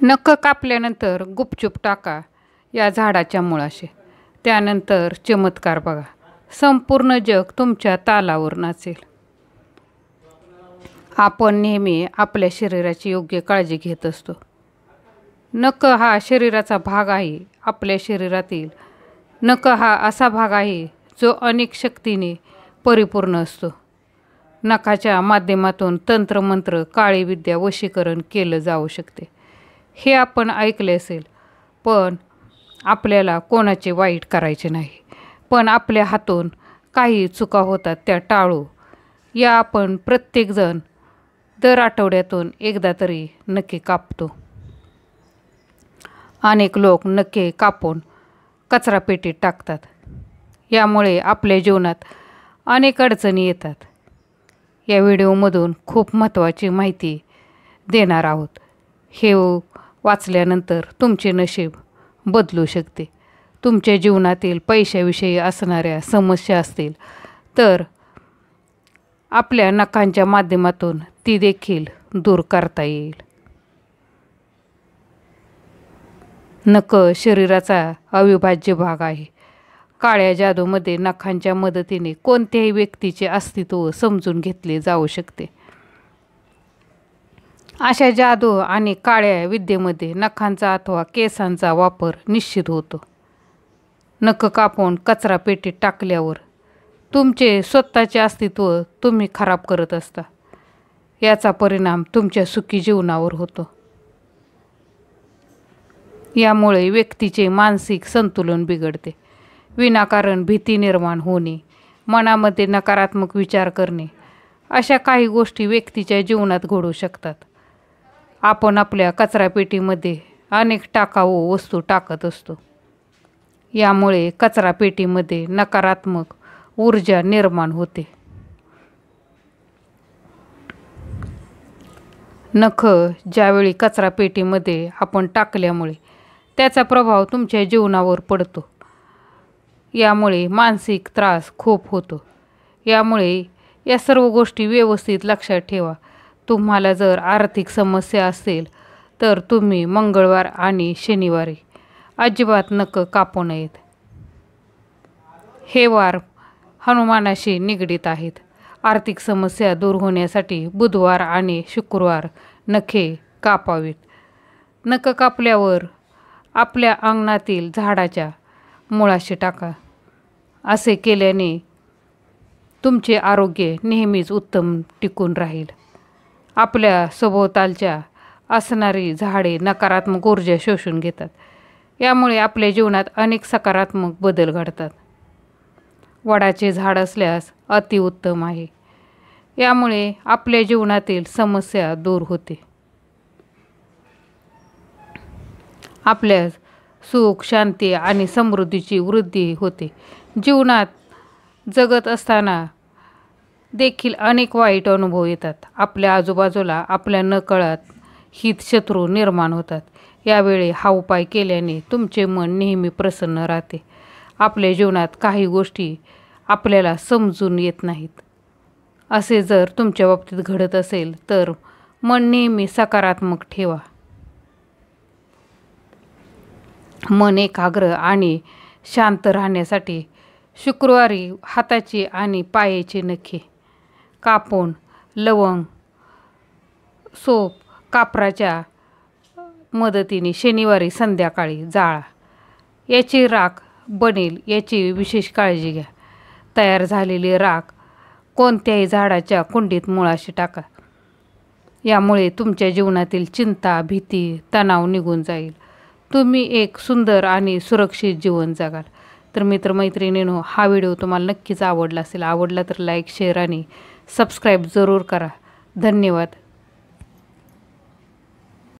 नख कापल्यानंतर गुपचूप टाका या झाडाच्या मुळाशी. त्यानंतर चमत्कार बघा. संपूर्ण जग तुमच्या तालावर नाचेल. आपण नेहमी आपल्या शरीराची योग्य काळजी घेत असतो. नख हा शरीराचा भाग आहे. आपल्या शरीरातील नख हा असा भाग आहे जो अनेक शक्तीने परिपूर्ण असतो. नखाच्या माध्यमातून तंत्रमंत्र, काळी विद्या, वशीकरण केलं जाऊ शकते. हे आपण ऐकले असेल. पण आपल्याला कोणाचे वाईट करायचे नाही. पण आपल्या हातून काही चुका होतात त्या टाळू या आपण प्रत्येकजण दर आठवड्यातून एकदा तरी नखे कापतो. अनेक लोक नखे कापून कचरापेटीत टाकतात. यामुळे आपल्या जीवनात अनेक अडचणी येतात. या व्हिडिओमधून खूप महत्त्वाची माहिती देणार आहोत. हे वाचल्यानंतर तुमचे नशीब बदलू शकते. तुमच्या जीवनातील पैशाविषयी असणाऱ्या समस्या असतील तर आपल्या नखांच्या माध्यमातून ती देखील दूर करता येईल. नख शरीराचा अविभाज्य भाग आहे. काळ्या जादूमध्ये नखांच्या मदतीने कोणत्याही व्यक्तीचे अस्तित्व समजून घेतले जाऊ शकते. अशा जादू आणि काळ्या विद्येमध्ये नखांचा अथवा केसांचा वापर निश्चित होतो. नख कापून कचरा पेटीत टाकल्यावर तुमचे स्वतःचे अस्तित्व तुम्ही खराब करत असता. याचा परिणाम तुमच्या सुखी जीवनावर होतो. यामुळे व्यक्तीचे मानसिक संतुलन बिघडते. विनाकारण भीती निर्माण होणे, मनामध्ये नकारात्मक विचार करणे अशा काही गोष्टी व्यक्तीच्या जीवनात घडू शकतात. आपण आपल्या कचरापेटीमध्ये अनेक टाकाऊ वस्तू टाकत असतो. यामुळे कचरापेटीमध्ये नकारात्मक ऊर्जा निर्माण होते. नख ज्यावेळी कचरापेटीमध्ये आपण टाकल्यामुळे त्याचा प्रभाव तुमच्या जीवनावर पडतो. यामुळे मानसिक त्रास खूप होतो. यामुळे या सर्व गोष्टी व्यवस्थित लक्षात ठेवा. तुम्हाला जर आर्थिक समस्या असेल तर तुम्ही मंगळवार आणि शनिवारी अजिबात नख कापू नयेत. हे वार हनुमानाशी निगडीत आहेत. आर्थिक समस्या दूर होण्यासाठी बुधवार आणि शुक्रवार नखे कापावीत. नख कापल्यावर आपल्या अंगणातील झाडाच्या मुळाशी टाका. असे केल्याने तुमचे आरोग्य नेहमीच उत्तम टिकून राहील. आपल्या सभोवतालच्या असणारी झाडे नकारात्मक ऊर्जा शोषून घेतात. यामुळे आपल्या जीवनात अनेक सकारात्मक बदल घडतात. वडाचे झाड असल्यास अतिउत्तम आहे. यामुळे आपल्या जीवनातील समस्या दूर होते. आपल्या सुख, शांती आणि समृद्धीची वृद्धी होते. जीवनात जगत असताना देखील अनेक वाईट अनुभव येतात. आपल्या आजूबाजूला आपल्या नकळत हित शत्रू निर्माण होतात. यावेळी हा उपाय केल्याने तुमचे मन नेहमी प्रसन्न राहते. आपल्या जीवनात काही गोष्टी आपल्याला समजून येत नाहीत. असे जर तुमच्या बाबतीत घडत असेल तर मन नेहमी सकारात्मक ठेवा. मन एकाग्र आणि शांत राहण्यासाठी शुक्रवारी हाताची आणि पायाची नखे कापून लवंग, सोप, कापराच्या मदतीने शनिवारी संध्याकाळी जाळा. याची राख बनेल याची विशेष काळजी घ्या. तयार झालेली राख कोणत्याही झाडाच्या कुंडीत मुळाशी टाका. यामुळे तुमच्या जीवनातील चिंता, भीती, तणाव निघून जाईल. तुम्ही एक सुंदर आणि सुरक्षित जीवन जगाल. तर मित्रमैत्रिणींनो, हा व्हिडिओ तुम्हाला नक्कीच आवडला असेल. आवडला तर लाईक, शेअर आणि सबस्क्राईब जरूर करा. धन्यवाद.